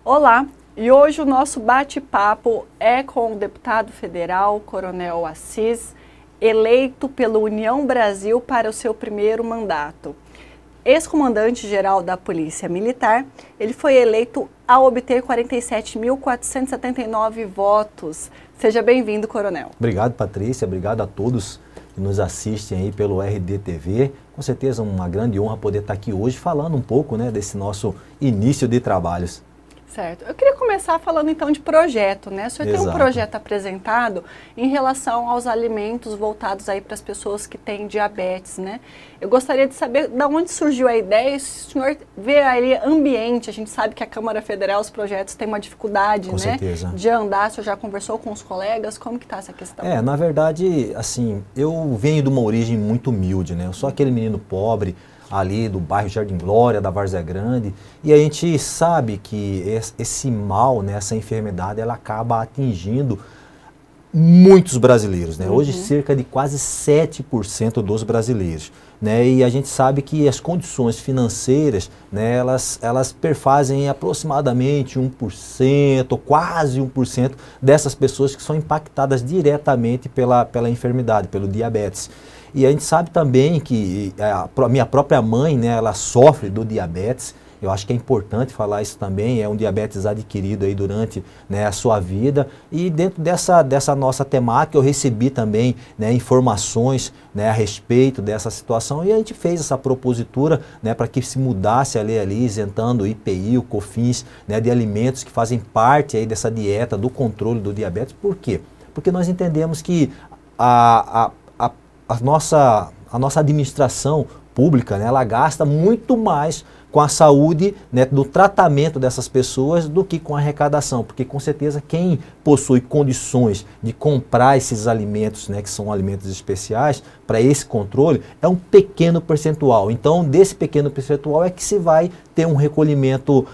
Olá, e hoje o nosso bate-papo é com o deputado federal Coronel Assis, eleito pela União Brasil para o seu primeiro mandato. Ex-comandante-geral da Polícia Militar, ele foi eleito ao obter 47.479 votos. Seja bem-vindo, Coronel. Obrigado, Patrícia. Obrigado a todos que nos assistem aí pelo RDTV. Com certeza uma grande honra poder estar aqui hoje falando um pouco, desse nosso início de trabalhos. Certo. Eu queria começar falando então de projeto, né? O senhor tem um projeto apresentado em relação aos alimentos voltados aí para as pessoas que têm diabetes, né? Eu gostaria de saber de onde surgiu a ideia e se o senhor vê aí ambiente. A gente sabe que a Câmara Federal, os projetos têm uma dificuldade, com certeza, de andar. O senhor já conversou com os colegas? Como que está essa questão? Na verdade, assim, eu venho de uma origem muito humilde, né? Eu sou aquele menino pobre ali do bairro Jardim Glória, da Várzea Grande, e a gente sabe que esse mal, essa enfermidade, ela acaba atingindo muitos brasileiros, né? Hoje cerca de quase 7% dos brasileiros, né? E a gente sabe que as condições financeiras, né, elas perfazem aproximadamente 1%, quase 1% dessas pessoas que são impactadas diretamente pela enfermidade, pelo diabetes. E a gente sabe também que a minha própria mãe, né, ela sofre do diabetes. Eu acho que é importante falar isso também, é um diabetes adquirido aí durante, a sua vida. E dentro dessa nossa temática eu recebi também, informações, a respeito dessa situação, e a gente fez essa propositura, para que se mudasse a lei ali, isentando o IPI, o COFINS, de alimentos que fazem parte aí dessa dieta do controle do diabetes. Por quê? Porque nós entendemos que a nossa administração pública, ela gasta muito mais com a saúde, do tratamento dessas pessoas do que com a arrecadação, porque com certeza quem possui condições de comprar esses alimentos, que são alimentos especiais, para esse controle, é um pequeno percentual. Então, desse pequeno percentual é que se vai ter um recolhimento,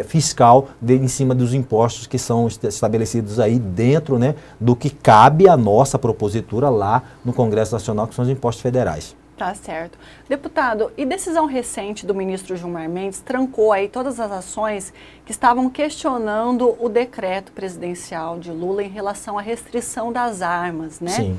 fiscal em cima dos impostos que são estabelecidos aí dentro, do que cabe à nossa propositura lá no Congresso Nacional, que são os impostos federais. Tá certo. Deputado, e decisão recente do ministro Gilmar Mendes trancou aí todas as ações que estavam questionando o decreto presidencial de Lula em relação à restrição das armas, né? Sim.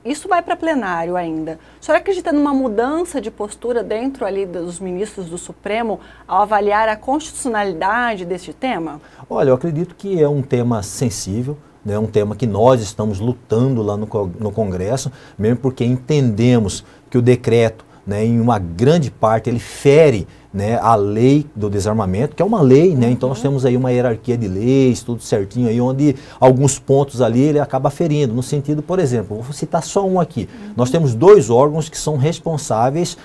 Isso vai para plenário ainda. O senhor acredita numa mudança de postura dentro ali dos ministros do Supremo ao avaliar a constitucionalidade deste tema? Olha, eu acredito que é um tema sensível. É um tema que nós estamos lutando lá no Congresso, mesmo porque entendemos que o decreto, em uma grande parte, ele fere, a lei do desarmamento, que é uma lei, então nós temos aí uma hierarquia de leis, tudo certinho aí, onde alguns pontos ali ele acaba ferindo, no sentido, por exemplo, vou citar só um aqui, nós temos dois órgãos que são responsáveis,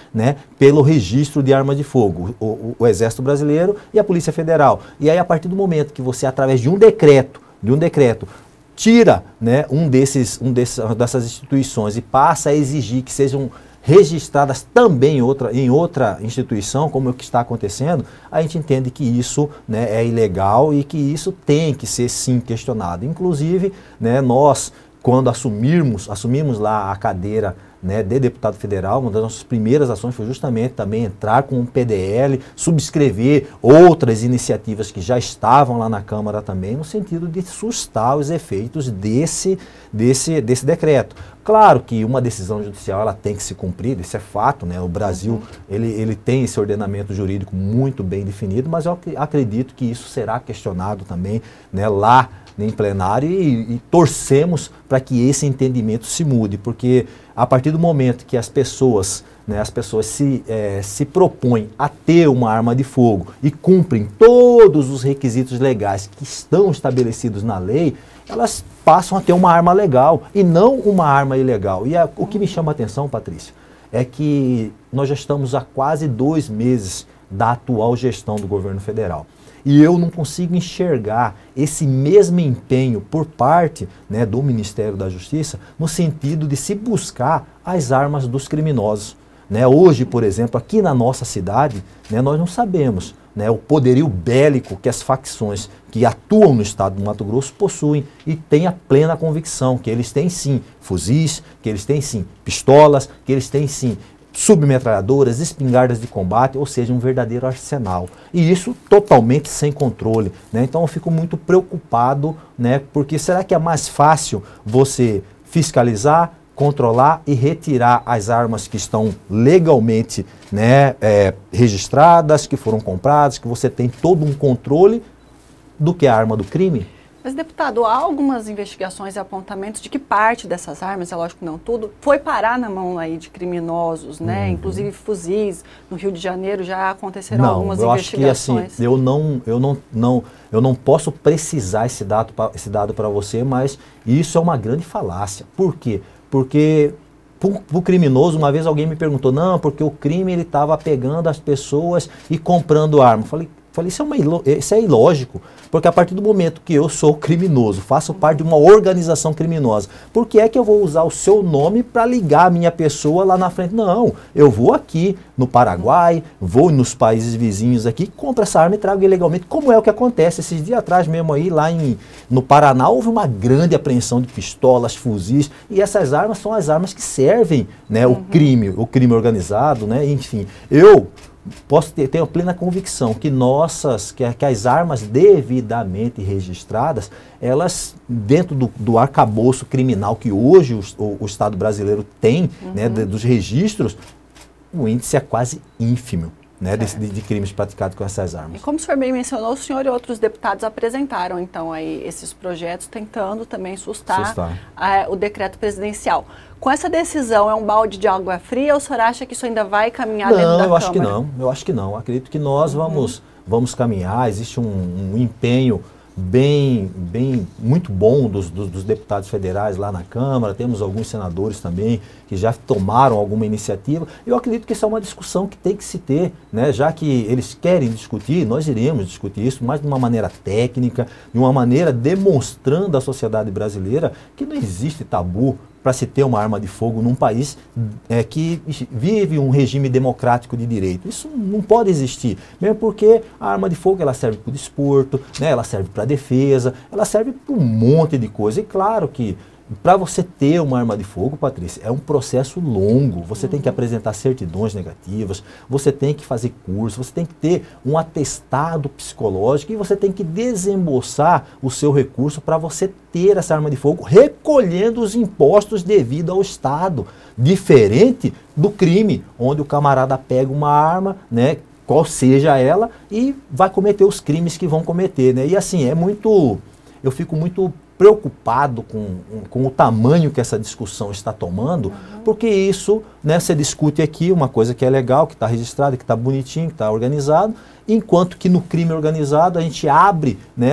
pelo registro de arma de fogo, o Exército Brasileiro e a Polícia Federal. E aí, a partir do momento que você, através de um decreto, tira, dessas instituições e passa a exigir que sejam registradas também em outra instituição, como é o que está acontecendo, a gente entende que isso, é ilegal e que isso tem que ser sim questionado. Inclusive, nós, quando assumimos lá a cadeira, de deputado federal, uma das nossas primeiras ações foi justamente também entrar com um PDL, subscrever outras iniciativas que já estavam lá na Câmara também, no sentido de sustar os efeitos desse decreto. Claro que uma decisão judicial ela tem que se cumprir, isso é fato, o Brasil ele tem esse ordenamento jurídico muito bem definido, mas eu acredito que isso será questionado também, lá em plenário e torcemos para que esse entendimento se mude, porque a partir do momento que as pessoas se propõem a ter uma arma de fogo e cumprem todos os requisitos legais que estão estabelecidos na lei, elas passam a ter uma arma legal e não uma arma ilegal. E o que me chama a atenção, Patrícia, é que nós já estamos há quase 2 meses da atual gestão do governo federal. E eu não consigo enxergar esse mesmo empenho por parte, do Ministério da Justiça no sentido de se buscar as armas dos criminosos. Hoje, por exemplo, aqui na nossa cidade, nós não sabemos o poderio bélico que as facções que atuam no estado do Mato Grosso possuem e têm a plena convicção que eles têm sim fuzis, que eles têm sim pistolas, que eles têm sim submetralhadoras, espingardas de combate, ou seja, um verdadeiro arsenal. E isso totalmente sem controle, né? Então eu fico muito preocupado, né? Porque será que é mais fácil você fiscalizar, controlar e retirar as armas que estão legalmente, né, registradas, que foram compradas, que você tem todo um controle, do que a arma do crime? Mas, deputado, há algumas investigações e apontamentos de que parte dessas armas, é lógico que não tudo, foi parar na mão aí de criminosos, né? Inclusive fuzis. No Rio de Janeiro já aconteceram algumas investigações. Acho que assim, eu não posso precisar esse dado para você, mas isso é uma grande falácia. Por quê? Porque o criminoso, uma vez alguém me perguntou, não, porque o crime ele estava pegando as pessoas e comprando arma. Falei, isso é ilógico, porque a partir do momento que eu sou criminoso, faço parte de uma organização criminosa, por que é que eu vou usar o seu nome para ligar a minha pessoa lá na frente? Não, eu vou aqui no Paraguai, vou nos países vizinhos aqui, compro essa arma e trago ilegalmente, como é o que acontece. Esses dias atrás mesmo aí, lá no Paraná, houve uma grande apreensão de pistolas, fuzis, e essas armas são as armas que servem, né, o crime organizado, né, enfim. Eu tenho plena convicção que que as armas devidamente registradas, elas, dentro do arcabouço criminal que hoje o Estado brasileiro tem, né, dos registros, o índice é quase ínfimo, né, de crimes praticados com essas armas. E como o senhor bem mencionou, o senhor e outros deputados apresentaram, então, aí esses projetos tentando também sustar o decreto presidencial. Com essa decisão, é um balde de água fria ou o senhor acha que isso ainda vai caminhar dentro da Câmara? Eu acho que não. Acredito que nós vamos caminhar, existe um empenho muito bom dos deputados federais lá na Câmara, temos alguns senadores também que já tomaram alguma iniciativa. Eu acredito que isso é uma discussão que tem que se ter, né? Já que eles querem discutir, nós iremos discutir isso, mas de uma maneira técnica, de uma maneira demonstrando à sociedade brasileira que não existe tabu para se ter uma arma de fogo num país que vive um regime democrático de direito. Isso não pode existir, mesmo porque a arma de fogo ela serve para o desporto, né, ela serve para a defesa, ela serve para um monte de coisa. E claro que para você ter uma arma de fogo, Patrícia, é um processo longo. Você tem que apresentar certidões negativas, você tem que fazer curso, você tem que ter um atestado psicológico e você tem que desembolsar o seu recurso para você ter essa arma de fogo, recolhendo os impostos devido ao Estado. Diferente do crime, onde o camarada pega uma arma, né, qual seja ela, e vai cometer os crimes que vão cometer, né? E assim, eu fico muito preocupado com o tamanho que essa discussão está tomando, porque isso, né, você discute aqui uma coisa que é legal, que está registrada, que está bonitinho, que está organizado, enquanto que no crime organizado a gente abre, né,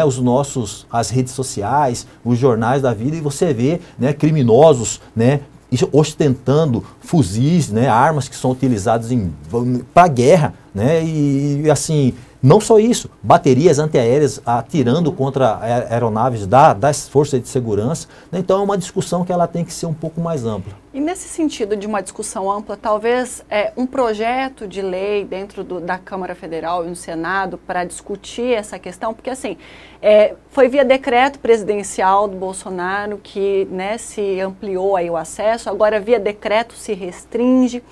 as redes sociais, os jornais da vida, e você vê, né, criminosos, né, ostentando fuzis, né, armas que são utilizadas para guerra, né, e assim, não só isso, baterias antiaéreas atirando contra aeronaves das forças de segurança, né? Então é uma discussão que ela tem que ser um pouco mais ampla. E nesse sentido de uma discussão ampla, talvez um projeto de lei dentro da Câmara Federal e no Senado para discutir essa questão, porque assim, foi via decreto presidencial do Bolsonaro que, né, se ampliou aí o acesso, agora via decreto se restringe.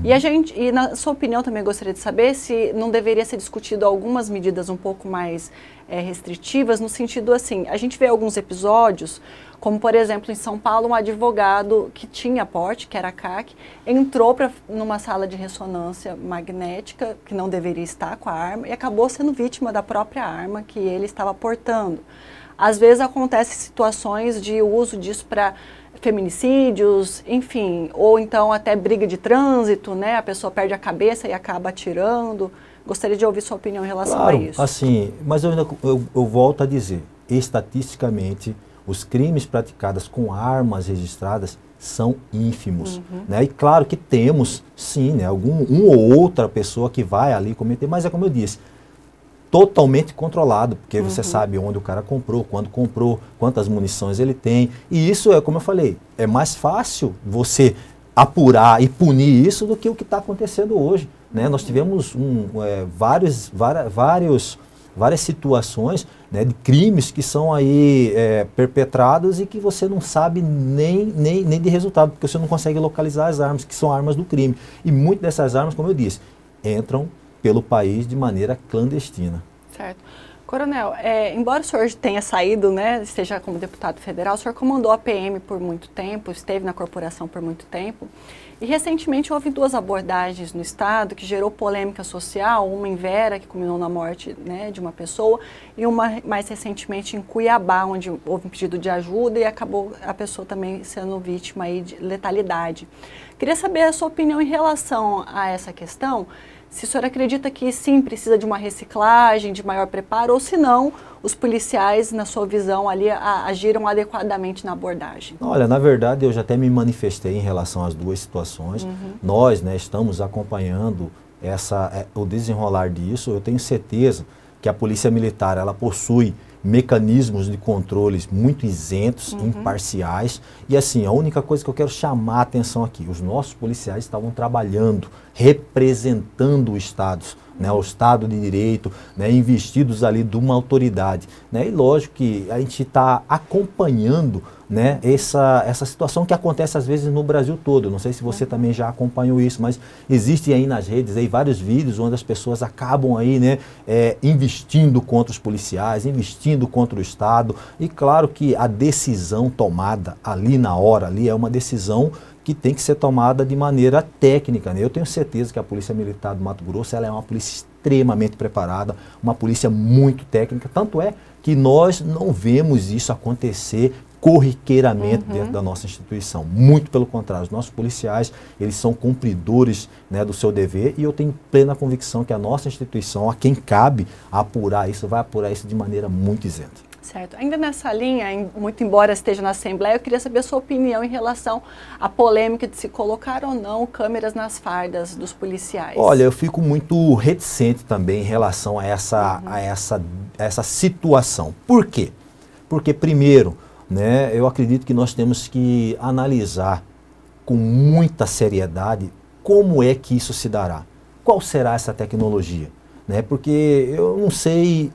E na sua opinião também gostaria de saber se não deveria ser discutido algumas medidas um pouco mais restritivas, no sentido assim, a gente vê alguns episódios, como por exemplo em São Paulo, um advogado que tinha porte, que era CAC, entrou numa sala de ressonância magnética, que não deveria estar com a arma, e acabou sendo vítima da própria arma que ele estava portando. Às vezes acontecem situações de uso disso para feminicídios, enfim, ou então até briga de trânsito, né? A pessoa perde a cabeça e acaba atirando. Gostaria de ouvir sua opinião em relação a isso. Assim, mas eu volto a dizer, estatisticamente, os crimes praticados com armas registradas são ínfimos, né? E claro que temos, sim, né, ou outra pessoa que vai ali cometer, mas é como eu disse, totalmente controlado, porque você sabe onde o cara comprou, quando comprou, quantas munições ele tem, e isso é, como eu falei, é mais fácil você apurar e punir isso do que o que está acontecendo hoje, né? Nós tivemos vários várias situações, né, de crimes que são aí perpetrados e que você não sabe nem de resultado, porque você não consegue localizar as armas, que são armas do crime. E muitas dessas armas, como eu disse, entram pelo país de maneira clandestina. Certo. Coronel, embora o senhor tenha saído, né, esteja como deputado federal, o senhor comandou a PM por muito tempo, esteve na corporação por muito tempo, e recentemente houve 2 abordagens no estado que gerou polêmica social, uma em Vera, que culminou na morte, né, de uma pessoa, e uma mais recentemente em Cuiabá, onde houve um pedido de ajuda e acabou a pessoa também sendo vítima aí de letalidade. Queria saber a sua opinião em relação a essa questão. Se o senhor acredita que sim, precisa de uma reciclagem, de maior preparo, ou se não, os policiais, na sua visão, ali agiram adequadamente na abordagem? Olha, na verdade, eu já até me manifestei em relação às 2 situações. Nós, né, estamos acompanhando o desenrolar disso. Eu tenho certeza que a Polícia Militar, ela possui mecanismos de controles muito isentos, imparciais. E assim, a única coisa que eu quero chamar a atenção aqui, os nossos policiais estavam trabalhando, representando o Estado, né, o Estado de Direito, né, investidos ali de uma autoridade. Né, e lógico que a gente está acompanhando, né, essa situação que acontece às vezes no Brasil todo. Não sei se você também já acompanhou isso, mas existem aí nas redes aí vários vídeos onde as pessoas acabam aí, né, investindo contra os policiais, investindo contra o Estado. E claro que a decisão tomada ali na hora, ali é uma decisão que tem que ser tomada de maneira técnica, né? Eu tenho certeza que a Polícia Militar do Mato Grosso, ela é uma polícia extremamente preparada, uma polícia muito técnica, tanto é que nós não vemos isso acontecer corriqueiramente dentro da nossa instituição. Muito pelo contrário, os nossos policiais, eles são cumpridores, né, do seu dever, e eu tenho plena convicção que a nossa instituição, a quem cabe apurar isso, vai apurar isso de maneira muito isenta. Certo. Ainda nessa linha, muito embora esteja na Assembleia, eu queria saber a sua opinião em relação à polêmica de se colocar ou não câmeras nas fardas dos policiais. Olha, eu fico muito reticente também em relação a essa situação. Por quê? Porque, primeiro, né, eu acredito que nós temos que analisar com muita seriedade como é que isso se dará. Qual será essa tecnologia? Né, porque eu não sei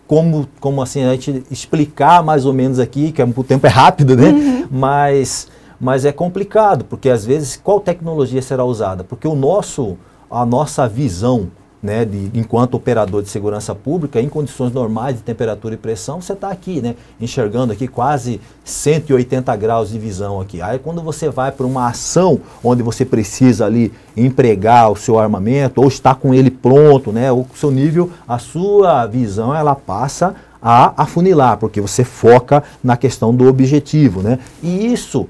como assim a gente explicar mais ou menos aqui, que o tempo é rápido, né? Mas é complicado, porque às vezes qual tecnologia será usada? Porque a nossa visão, né, enquanto operador de segurança pública, em condições normais de temperatura e pressão, você está aqui, né, enxergando aqui quase 180 graus de visão aqui. Aí quando você vai para uma ação onde você precisa ali empregar o seu armamento, ou está com ele pronto, né, o seu nível, a sua visão, ela passa a afunilar, porque você foca na questão do objetivo, né? E isso,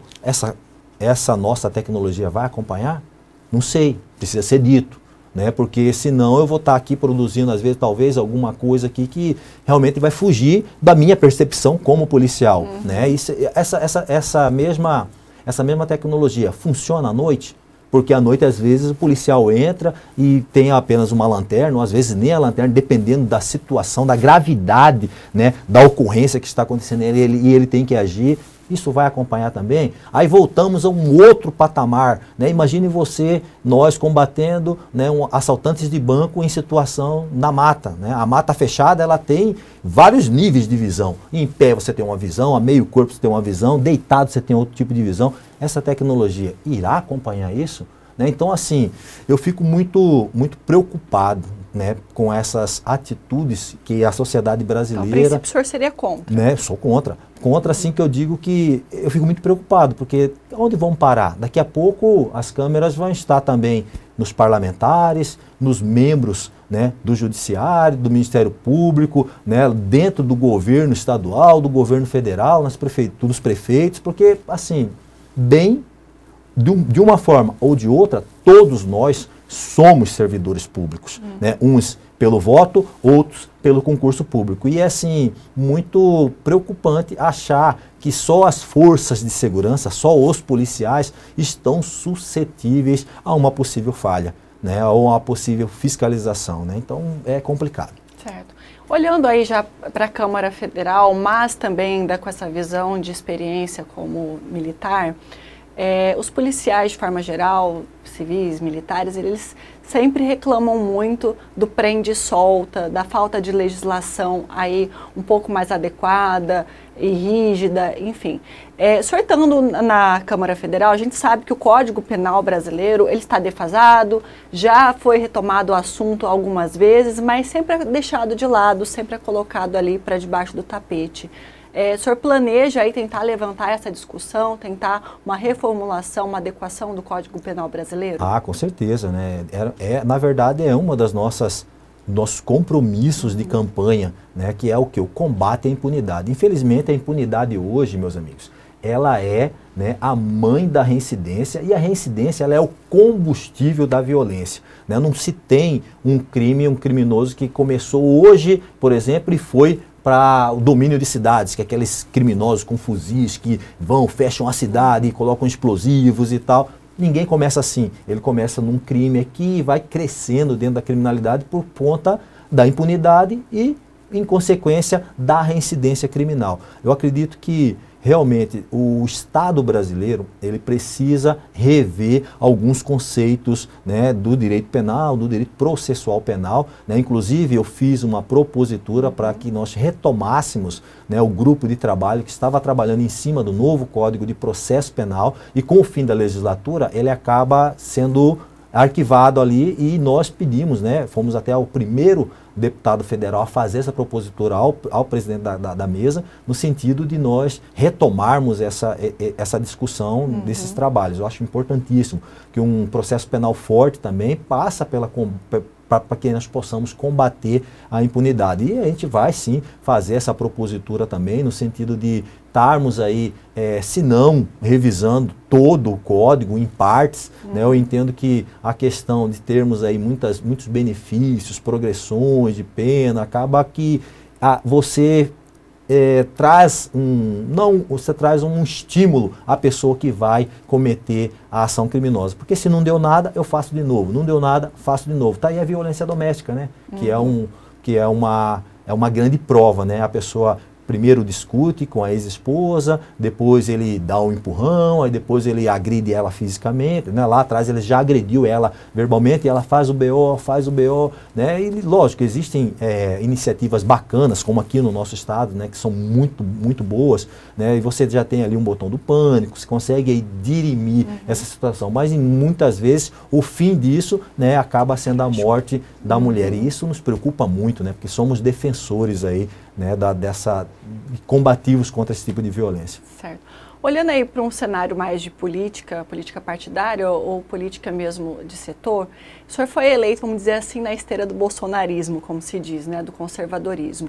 essa nossa tecnologia vai acompanhar? Não sei, precisa ser dito. Né, porque senão eu vou estar aqui produzindo, às vezes, talvez alguma coisa aqui que realmente vai fugir da minha percepção como policial. Né? Essa mesma tecnologia funciona à noite? Porque à noite, às vezes, o policial entra e tem apenas uma lanterna, ou às vezes nem a lanterna, dependendo da situação, da gravidade, né, da ocorrência que está acontecendo, e ele tem que agir. Isso vai acompanhar também? Aí voltamos a um outro patamar, né? Imagine você, nós combatendo, né, assaltantes de banco em situação na mata, né? A mata fechada, ela tem vários níveis de visão. Em pé você tem uma visão, a meio corpo você tem uma visão, deitado você tem outro tipo de visão. Essa tecnologia irá acompanhar isso? Né? Então, assim, eu fico muito preocupado, né, com essas atitudes que a sociedade brasileira... Então, a princípio, o senhor seria contra? Né, sou contra. Contra, assim, que eu digo que eu fico muito preocupado, porque onde vão parar? Daqui a pouco as câmeras vão estar também nos parlamentares, nos membros, né, do Judiciário, do Ministério Público, né, dentro do governo estadual, do governo federal, nas prefeituras, dos prefeitos, porque, assim, de uma forma ou de outra, todos nós somos servidores públicos, né? Uns pelo voto, outros pelo concurso público. E é, assim, muito preocupante achar que só as forças de segurança, só os policiais estão suscetíveis a uma possível falha, né? Ou a uma possível fiscalização, né? Então, é complicado. Certo. Olhando aí já para a Câmara Federal, mas também ainda com essa visão de experiência como militar, Os policiais, de forma geral, civis, militares, eles sempre reclamam muito do prende e solta, da falta de legislação aí um pouco mais adequada e rígida, enfim. Sortando na Câmara Federal, a gente sabe que o Código Penal brasileiro ele está defasado, já foi retomado o assunto algumas vezes, mas sempre é deixado de lado, sempre é colocado ali para debaixo do tapete. O senhor planeja aí tentar levantar essa discussão, tentar uma reformulação, uma adequação do Código Penal brasileiro? Ah, com certeza, né? Na verdade, é uma das nossos compromissos de campanha, né? Que é o que? O combate à impunidade. Infelizmente, a impunidade hoje, meus amigos, ela é, né, a mãe da reincidência, e a reincidência ela é o combustível da violência. Né? Não se tem um criminoso que começou hoje, por exemplo, e foi para o domínio de cidades, que é aqueles criminosos com fuzis que fecham a cidade e colocam explosivos e tal. Ninguém começa assim. Ele começa num crime que vai crescendo dentro da criminalidade por conta da impunidade e, em consequência, da reincidência criminal. Eu acredito que realmente o Estado brasileiro ele precisa rever alguns conceitos, né, do direito penal, do direito processual penal. Né? Inclusive, eu fiz uma propositura para que nós retomássemos, né, o grupo de trabalho que estava trabalhando em cima do novo Código de Processo Penal, e com o fim da legislatura ele acaba sendo arquivado ali, e nós pedimos, né, fomos até o primeiro deputado federal a fazer essa propositura ao presidente da mesa, no sentido de nós retomarmos essa discussão desses trabalhos. Eu acho importantíssimo que um processo penal forte também passa para que nós possamos combater a impunidade. E a gente vai sim fazer essa propositura também, no sentido de estarmos aí, se não revisando todo o código em partes, né? Eu entendo que a questão de termos aí muitos benefícios, progressões de pena, acaba que você traz um estímulo à pessoa que vai cometer a ação criminosa. Porque se não deu nada, eu faço de novo. Não deu nada, faço de novo. Tá aí a violência doméstica, né? Que é uma grande prova, né? A pessoa primeiro discute com a ex-esposa, depois ele dá um empurrão, aí depois ele agride ela fisicamente, né? Lá atrás ele já agrediu ela verbalmente e ela faz o BO, né? E lógico, existem iniciativas bacanas, como aqui no nosso estado, né? Que são muito, muito boas, né? E você já tem ali um botão do pânico, você consegue aí dirimir essa situação, mas muitas vezes o fim disso, né, acaba sendo a morte da mulher, e isso nos preocupa muito, né? Porque somos defensores aí, né, combativos contra esse tipo de violência. Certo. Olhando aí para um cenário mais de política partidária ou política mesmo de setor, o senhor foi eleito, vamos dizer assim, na esteira do bolsonarismo, como se diz, né, do conservadorismo.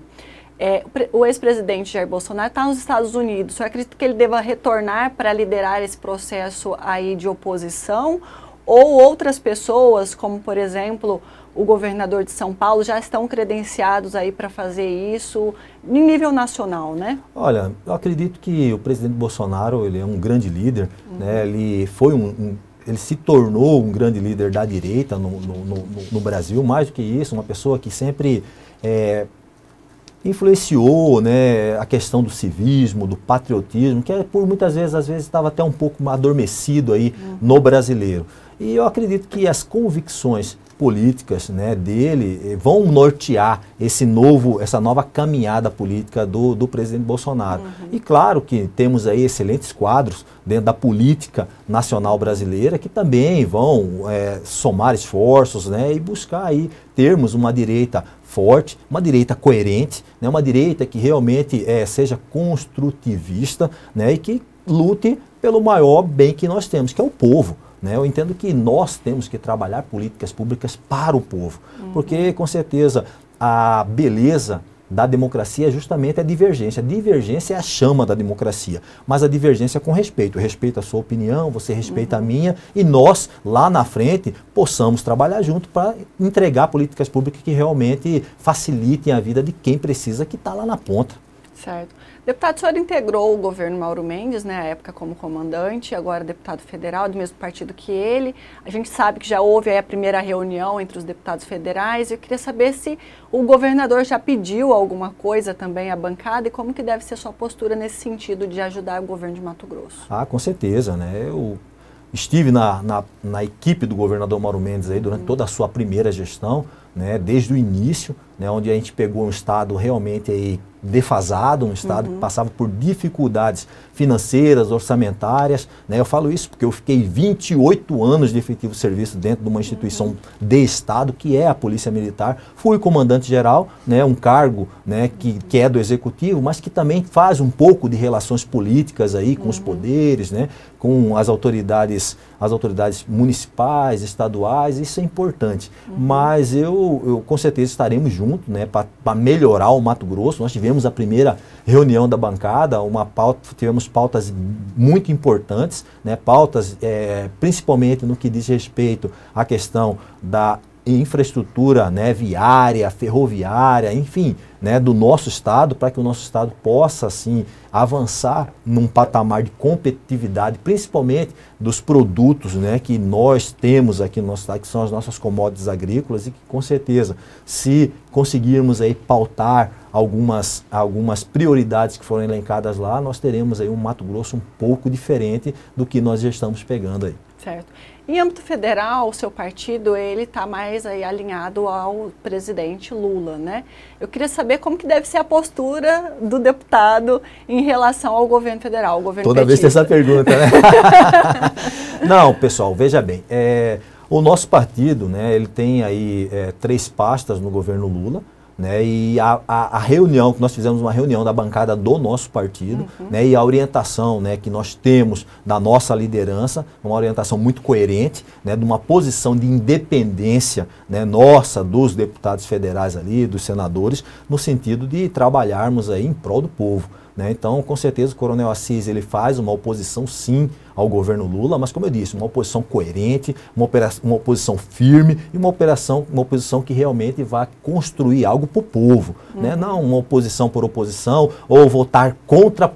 O ex-presidente Jair Bolsonaro está nos Estados Unidos. O senhor acredita que ele deva retornar para liderar esse processo aí de oposição? Ou outras pessoas, como por exemplo o governador de São Paulo, já estão credenciados aí para fazer isso em nível nacional, né? Olha, eu acredito que o presidente Bolsonaro, ele é um grande líder, né? Ele foi ele se tornou um grande líder da direita no Brasil, mais do que isso, uma pessoa que sempre influenciou, né, a questão do civismo, do patriotismo, que por muitas vezes, às vezes, estava até um pouco adormecido aí no brasileiro. E eu acredito que as convicções políticas, né, dele vão nortear essa nova caminhada política do presidente Bolsonaro. E claro que temos aí excelentes quadros dentro da política nacional brasileira que também vão somar esforços, né, e buscar aí termos uma direita forte, uma direita coerente, né, uma direita que realmente seja construtivista, né, e que lute pelo maior bem que nós temos, que é o povo. Eu entendo que nós temos que trabalhar políticas públicas para o povo, porque com certeza a beleza da democracia é justamente a divergência. A divergência é a chama da democracia, mas a divergência é com respeito. Eu respeito a sua opinião, você respeita a minha, e nós, lá na frente, possamos trabalhar junto para entregar políticas públicas que realmente facilitem a vida de quem precisa, que está lá na ponta. Certo. Deputado, o senhor integrou o governo Mauro Mendes, né, à época como comandante, agora deputado federal, do mesmo partido que ele. A gente sabe que já houve aí a primeira reunião entre os deputados federais. Eu queria saber se o governador já pediu alguma coisa também à bancada e como que deve ser a sua postura nesse sentido de ajudar o governo de Mato Grosso. Ah, com certeza, né? Eu estive na equipe do governador Mauro Mendes aí durante toda a sua primeira gestão, né, desde o início, né, onde a gente pegou um estado realmente aí defasado, um estado que passava por dificuldades financeiras, orçamentárias, né? Eu falo isso porque eu fiquei 28 anos de efetivo serviço dentro de uma instituição de Estado, que é a Polícia Militar. Fui comandante-geral, né, um cargo, né, que é do Executivo, mas que também faz um pouco de relações políticas aí com os poderes, né, com as autoridades municipais, estaduais. Isso é importante. Mas eu com certeza estaremos juntos, né, para melhorar o Mato Grosso. Nós tivemos a primeira reunião da bancada, tivemos pautas muito importantes, né, pautas principalmente no que diz respeito à questão da infraestrutura, né, viária, ferroviária, enfim, né, do nosso estado, para que o nosso estado possa, assim, avançar num patamar de competitividade, principalmente dos produtos, né, que nós temos aqui no nosso estado, que são as nossas commodities agrícolas, e que, com certeza, se conseguirmos aí pautar algumas prioridades que foram elencadas lá, nós teremos aí um Mato Grosso um pouco diferente do que nós já estamos pegando aí. Certo. Em âmbito federal, o seu partido, ele está mais aí alinhado ao presidente Lula, né? Eu queria saber como que deve ser a postura do deputado em relação ao governo federal, ao governo Toda vez tem essa pergunta, né? Não, pessoal, veja bem, o nosso partido, né, ele tem aí 3 pastas no governo Lula, né, e a reunião, que nós fizemos uma reunião da bancada do nosso partido, né, e a orientação, né, que nós temos da nossa liderança, uma orientação muito coerente, né, de uma posição de independência, né, nossa, dos deputados federais ali, dos senadores, no sentido de trabalharmos aí em prol do povo. Né? Então, com certeza, o Coronel Assis ele faz uma oposição, sim, ao governo Lula, mas, como eu disse, uma oposição coerente, uma oposição firme e uma oposição que realmente vai construir algo para o povo. Né? Não uma oposição por oposição ou votar contra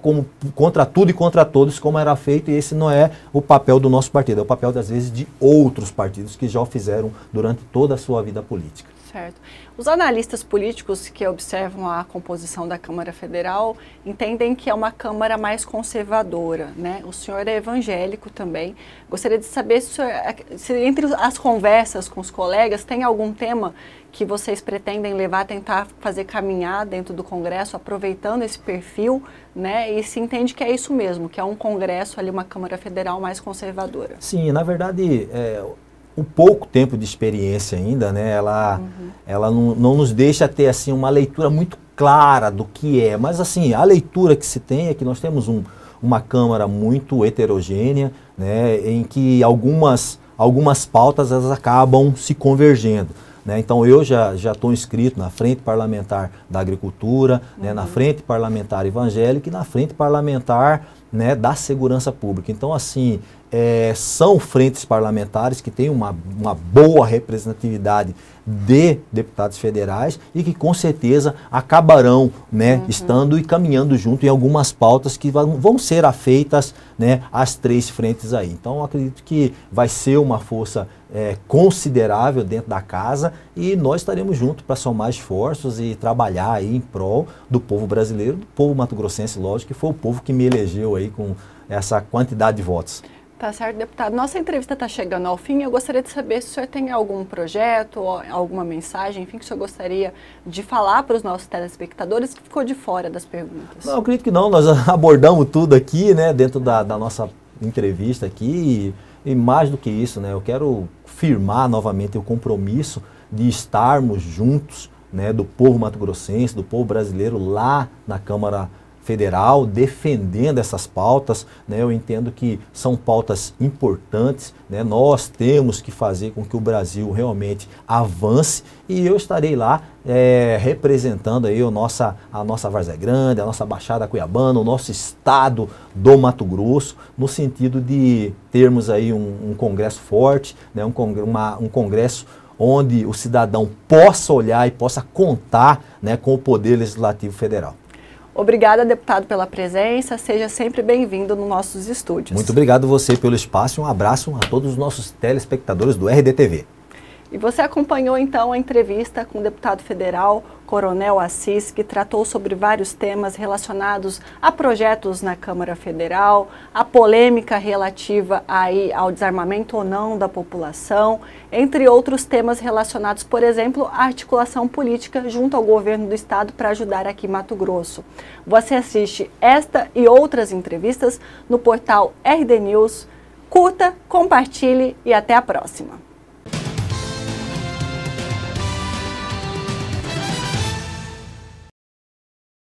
tudo e contra todos, como era feito, e esse não é o papel do nosso partido, é o papel, às vezes, de outros partidos que já o fizeram durante toda a sua vida política. Certo. Os analistas políticos que observam a composição da Câmara Federal entendem que é uma Câmara mais conservadora, né? O senhor é evangélico também. Gostaria de saber se entre as conversas com os colegas tem algum tema que vocês pretendem levar, tentar fazer caminhar dentro do Congresso, aproveitando esse perfil, né? E se entende que é isso mesmo, que é um Congresso ali, uma Câmara Federal mais conservadora. Sim, na verdade, o pouco tempo de experiência ainda, né, ela não nos deixa ter assim, uma leitura muito clara do que é, mas assim, a leitura que se tem é que nós temos uma Câmara muito heterogênea, né, em que algumas pautas elas acabam se convergendo. Né? Então eu já estou inscrito na Frente Parlamentar da Agricultura, né, na Frente Parlamentar Evangélica e na Frente Parlamentar, né, da Segurança Pública. Então, assim, são frentes parlamentares que têm uma boa representatividade de deputados federais e que com certeza acabarão, né, estando e caminhando junto em algumas pautas que vão ser afeitas, né, às 3 frentes aí. Então, acredito que vai ser uma força considerável dentro da casa e nós estaremos juntos para somar esforços e trabalhar aí em prol do povo brasileiro, do povo mato-grossense, lógico, que foi o povo que me elegeu aí com essa quantidade de votos. Tá certo, deputado. Nossa entrevista está chegando ao fim. Eu gostaria de saber se o senhor tem algum projeto, ou alguma mensagem, enfim, que o senhor gostaria de falar para os nossos telespectadores que ficou de fora das perguntas. Não, eu acredito que não. Nós abordamos tudo aqui, né, dentro da nossa entrevista aqui e mais do que isso, né, eu quero firmar novamente o compromisso de estarmos juntos, né, do povo mato-grossense, do povo brasileiro lá na Câmara Federal, defendendo essas pautas, né? Eu entendo que são pautas importantes, né? Nós temos que fazer com que o Brasil realmente avance e eu estarei lá representando aí a nossa Várzea Grande, a nossa Baixada Cuiabana, o nosso estado do Mato Grosso, no sentido de termos aí um congresso forte, né? um congresso onde o cidadão possa olhar e possa contar, né, com o Poder Legislativo Federal. Obrigada, deputado, pela presença. Seja sempre bem-vindo nos nossos estúdios. Muito obrigado você pelo espaço. Um abraço a todos os nossos telespectadores do RDTV. E você acompanhou então a entrevista com o deputado federal Coronel Assis, que tratou sobre vários temas relacionados a projetos na Câmara Federal, a polêmica relativa aí ao desarmamento ou não da população, entre outros temas relacionados, por exemplo, à articulação política junto ao governo do estado para ajudar aqui em Mato Grosso. Você assiste esta e outras entrevistas no portal RD News. Curta, compartilhe e até a próxima.